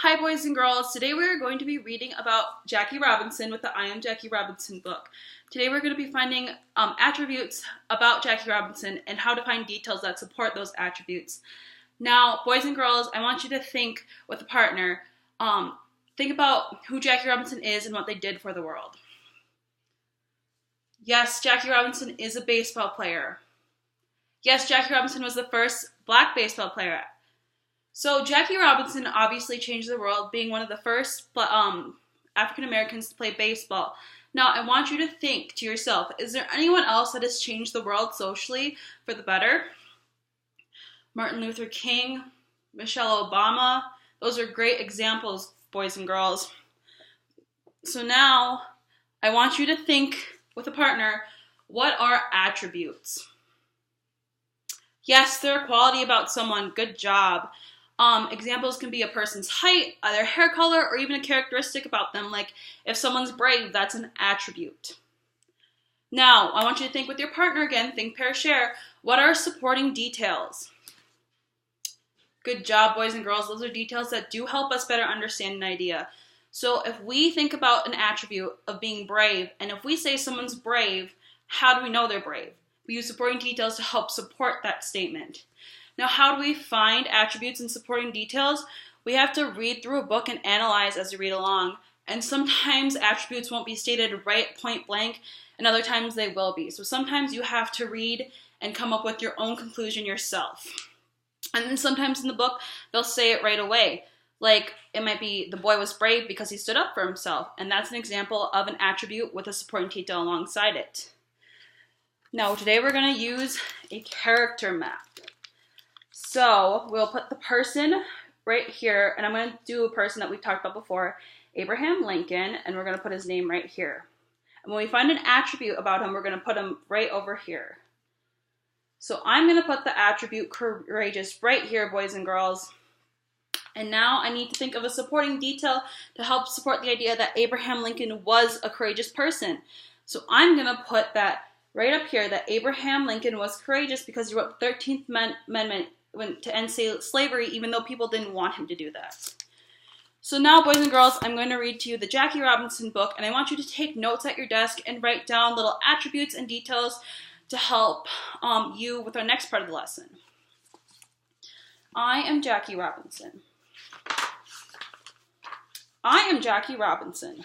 Hi boys and girls, today we are going to be reading about Jackie Robinson with the I Am Jackie Robinson book. Today we're going to be finding attributes about Jackie Robinson and how to find details that support those attributes. Now, boys and girls, I want you to think with a partner, think about who Jackie Robinson is and what they did for the world. Yes, Jackie Robinson is a baseball player. Yes, Jackie Robinson was the first black baseball player. So Jackie Robinson obviously changed the world, being one of the first African Americans to play baseball. Now, I want you to think to yourself, is there anyone else that has changed the world socially for the better? Martin Luther King, Michelle Obama, those are great examples, boys and girls. So now, I want you to think with a partner, what are attributes? Yes, they're a quality about someone, good job. Examples can be a person's height, their hair color, or even a characteristic about them, like if someone's brave, that's an attribute. Now, I want you to think with your partner again, think, pair, share. What are supporting details? Good job, boys and girls. Those are details that do help us better understand an idea. So if we think about an attribute of being brave, and if we say someone's brave, how do we know they're brave? We use supporting details to help support that statement. Now, how do we find attributes and supporting details? We have to read through a book and analyze as we read along. And sometimes attributes won't be stated right point blank, and other times they will be. So sometimes you have to read and come up with your own conclusion yourself. And then sometimes in the book, they'll say it right away. Like, it might be, the boy was brave because he stood up for himself. And that's an example of an attribute with a supporting detail alongside it. Now, today we're going to use a character map. So we'll put the person right here, and I'm going to do a person that we've talked about before, Abraham Lincoln, and we're going to put his name right here. And when we find an attribute about him, we're going to put him right over here. So I'm going to put the attribute courageous right here, boys and girls. And now I need to think of a supporting detail to help support the idea that Abraham Lincoln was a courageous person. So I'm going to put that right up here, that Abraham Lincoln was courageous because he wrote the 13th Amendment to end slavery, even though people didn't want him to do that. So now, boys and girls, I'm going to read to you the Jackie Robinson book, and I want you to take notes at your desk and write down little attributes and details to help you with our next part of the lesson. I am Jackie Robinson. I am Jackie Robinson.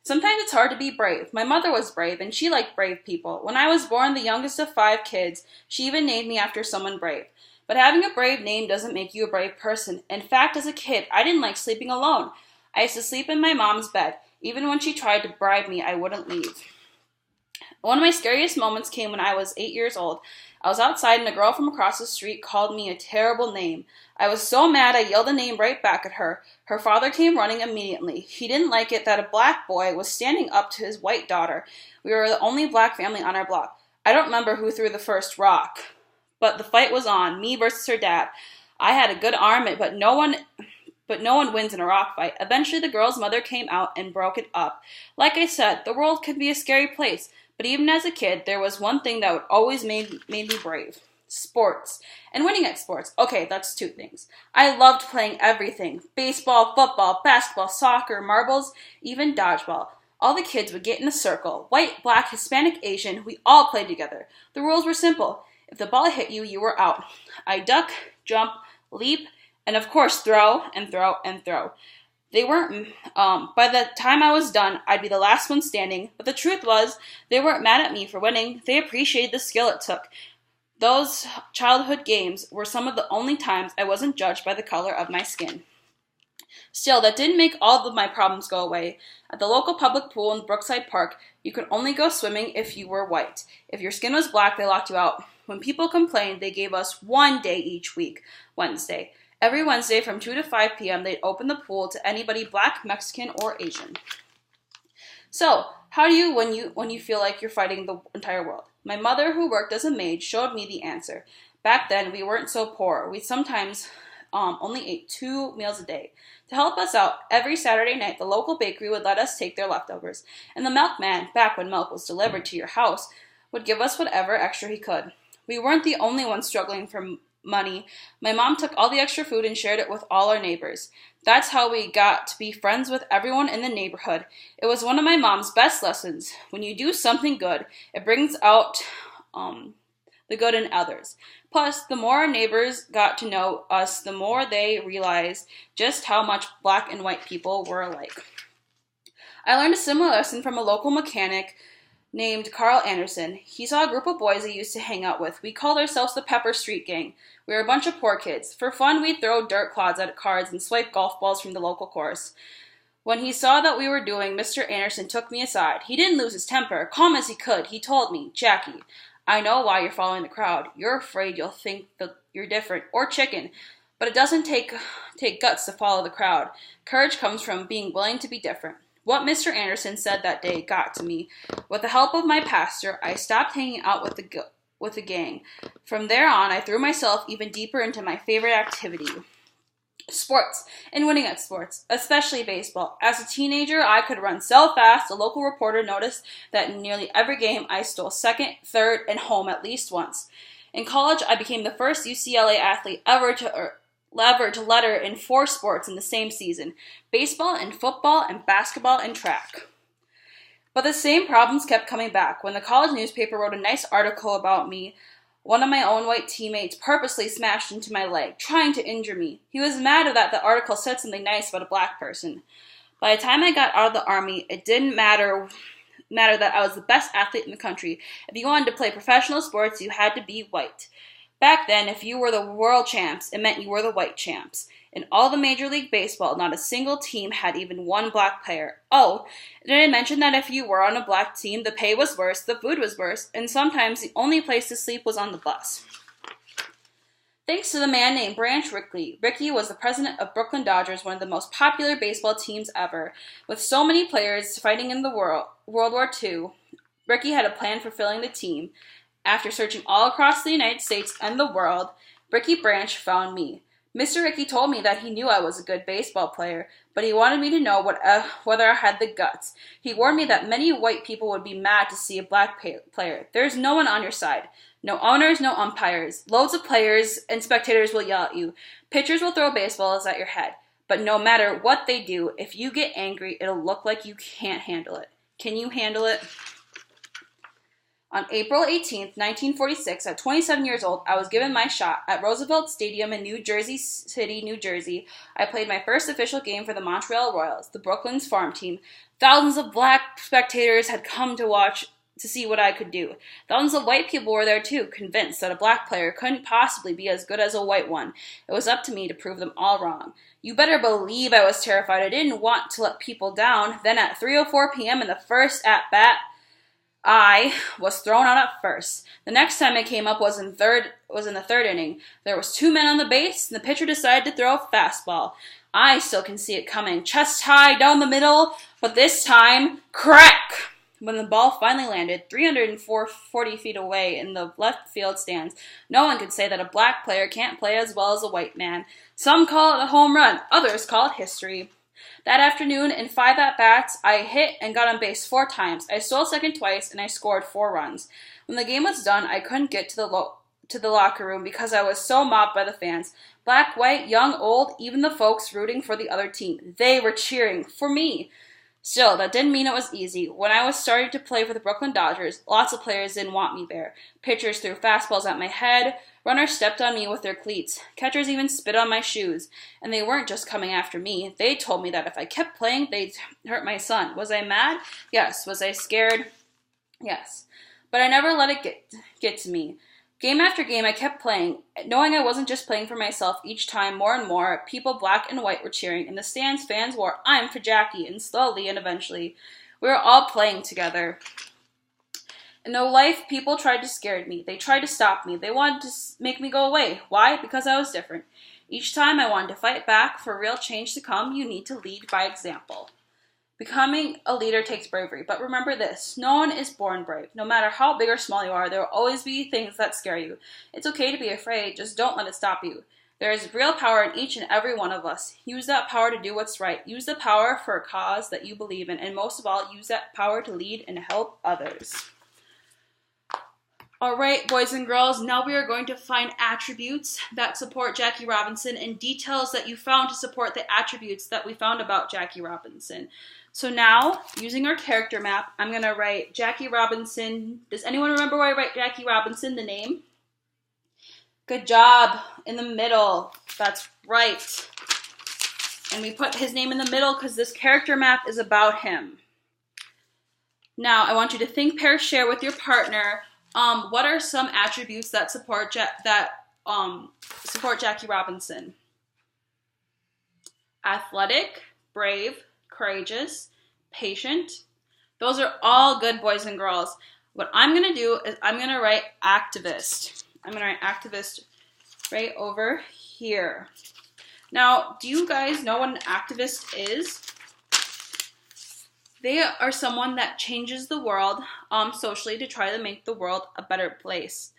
Sometimes it's hard to be brave. My mother was brave, and she liked brave people. When I was born, the youngest of 5 kids, she even named me after someone brave. But having a brave name doesn't make you a brave person. In fact, as a kid, I didn't like sleeping alone. I used to sleep in my mom's bed. Even when she tried to bribe me, I wouldn't leave. One of my scariest moments came when I was 8 years old. I was outside and a girl from across the street called me a terrible name. I was so mad I yelled the name right back at her. Her father came running immediately. He didn't like it that a black boy was standing up to his white daughter. We were the only black family on our block. I don't remember who threw the first rock, but the fight was on, me versus her dad. I had a good arm, but no one wins in a rock fight. Eventually the girl's mother came out and broke it up. Like I said, the world can be a scary place. But even as a kid, there was one thing that would always made me brave. Sports. And winning at sports. Okay, that's 2 things. I loved playing everything. Baseball, football, basketball, soccer, marbles, even dodgeball. All the kids would get in a circle. White, black, Hispanic, Asian. We all played together. The rules were simple. If the ball hit you, you were out. I duck, jump, leap, and of course throw and throw and throw. They weren't, by the time I was done, I'd be the last one standing, but the truth was, they weren't mad at me for winning. They appreciated the skill it took. Those childhood games were some of the only times I wasn't judged by the color of my skin. Still, that didn't make all of my problems go away. At the local public pool in Brookside Park, you could only go swimming if you were white. If your skin was black, they locked you out. When people complained, they gave us one day each week, Wednesday. Every Wednesday from 2 to 5 p.m., they'd open the pool to anybody black, Mexican, or Asian. So, how do you when you feel like you're fighting the entire world? My mother, who worked as a maid, showed me the answer. Back then, we weren't so poor. We sometimes only ate 2 meals a day. To help us out, every Saturday night, the local bakery would let us take their leftovers. And the milkman, back when milk was delivered to your house, would give us whatever extra he could. We weren't the only ones struggling for money, my mom took all the extra food and shared it with all our neighbors. That's how we got to be friends with everyone in the neighborhood. It was one of my mom's best lessons. When you do something good, it brings out the good in others. Plus, the more our neighbors got to know us, the more they realized just how much black and white people were alike. I learned a similar lesson from a local mechanic named Carl Anderson. He saw a group of boys I used to hang out with. We called ourselves the Pepper Street Gang. We were a bunch of poor kids. For fun, we'd throw dirt clods at cars and swipe golf balls from the local course. When he saw that we were doing, Mr. Anderson took me aside. He didn't lose his temper. Calm as he could, he told me, "Jackie, I know why you're following the crowd. You're afraid you'll think that you're different or chicken. But it doesn't take guts to follow the crowd. Courage comes from being willing to be different." What Mr. Anderson said that day got to me. With the help of my pastor, I stopped hanging out with the gang. From there on, I threw myself even deeper into my favorite activity, sports, and winning at sports, especially baseball. As a teenager, I could run so fast, a local reporter noticed that in nearly every game I stole second, third, and home at least once. In college, I became the first UCLA athlete ever to letter in 4 sports in the same season: baseball and football and basketball and track. But the same problems kept coming back. When the college newspaper wrote a nice article about me, one of my own white teammates purposely smashed into my leg, trying to injure me. He was mad that the article said something nice about a black person. By the time I got out of the army, it didn't matter that I was the best athlete in the country. If you wanted to play professional sports, you had to be white. Back then, if you were the world champs, it meant you were the white champs. In all the Major League Baseball, not a single team had even one black player. Oh, did I mention that if you were on a black team, the pay was worse, the food was worse, and sometimes the only place to sleep was on the bus. Thanks to the man named Branch Rickey. Rickey was the president of Brooklyn Dodgers, one of the most popular baseball teams ever. With so many players fighting in the World War II, Rickey had a plan for filling the team. After searching all across the United States and the world, Rickey Branch found me. Mr. Rickey told me that he knew I was a good baseball player, but he wanted me to know whether I had the guts. He warned me that many white people would be mad to see a black player. There's no one on your side. No owners, no umpires. Loads of players and spectators will yell at you. Pitchers will throw baseballs at your head. But no matter what they do, if you get angry, it'll look like you can't handle it. Can you handle it? On April 18, 1946, at 27 years old, I was given my shot. At Roosevelt Stadium in New Jersey City, New Jersey, I played my first official game for the Montreal Royals, the Brooklyn's farm team. Thousands of black spectators had come to see what I could do. Thousands of white people were there too, convinced that a black player couldn't possibly be as good as a white one. It was up to me to prove them all wrong. You better believe I was terrified. I didn't want to let people down. Then at 3:04 p.m. in the first at-bat, I was thrown out at first. The next time I came up was in the third inning. There was 2 men on the base, and the pitcher decided to throw a fastball. I still can see it coming, chest high down the middle, but this time, crack! When the ball finally landed 340 feet away in the left field stands, no one could say that a black player can't play as well as a white man. Some call it a home run, others call it history. That afternoon, in 5 at-bats, I hit and got on base 4 times. I stole second twice, and I scored 4 runs. When the game was done, I couldn't get to the locker room because I was so mobbed by the fans. Black, white, young, old, even the folks rooting for the other team. They were cheering for me. Still, that didn't mean it was easy. When I was starting to play for the Brooklyn Dodgers, lots of players didn't want me there. Pitchers threw fastballs at my head. Runners stepped on me with their cleats. Catchers even spit on my shoes. And they weren't just coming after me. They told me that if I kept playing, they'd hurt my son. Was I mad? Yes. Was I scared? Yes. But I never let it get to me. Game after game, I kept playing, knowing I wasn't just playing for myself. Each time, more and more, people black and white were cheering. In the stands, fans wore, "I'm for Jackie," and slowly and eventually, we were all playing together. In no life, people tried to scare me. They tried to stop me. They wanted to make me go away. Why? Because I was different. Each time I wanted to fight back. For real change to come, you need to lead by example. Becoming a leader takes bravery, but remember this, no one is born brave. No matter how big or small you are, there will always be things that scare you. It's okay to be afraid, just don't let it stop you. There is real power in each and every one of us. Use that power to do what's right. Use the power for a cause that you believe in, and most of all, use that power to lead and help others. All right, boys and girls, now we are going to find attributes that support Jackie Robinson and details that you found to support the attributes that we found about Jackie Robinson. So now, using our character map, I'm going to write Jackie Robinson. Does anyone remember where I write Jackie Robinson, the name? Good job. In the middle. That's right. And we put his name in the middle because this character map is about him. Now, I want you to think, pair, share with your partner. What are some attributes that support Jackie Robinson? Athletic, brave, courageous, patient. Those are all good, boys and girls. What I'm going to do is I'm going to write activist. I'm going to write activist right over here. Now, do you guys know what an activist is? They are someone that changes the world socially to try to make the world a better place.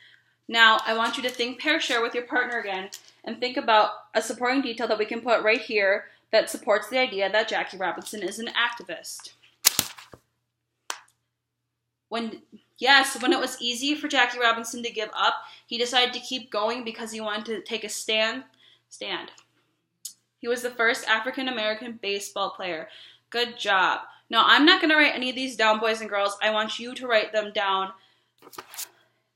Now, I want you to think, pair, share with your partner again, and think about a supporting detail that we can put right here that supports the idea that Jackie Robinson is an activist. When it was easy for Jackie Robinson to give up, he decided to keep going because he wanted to take a stand. He was the first African-American baseball player. Good job. Now, I'm not going to write any of these down, boys and girls. I want you to write them down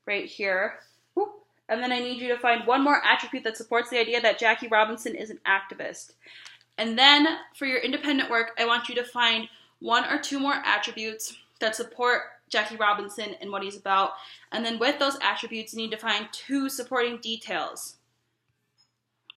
right here. And then I need you to find one more attribute that supports the idea that Jackie Robinson is an activist. And then for your independent work, I want you to find one or two more attributes that support Jackie Robinson and what he's about. And then with those attributes, you need to find two supporting details.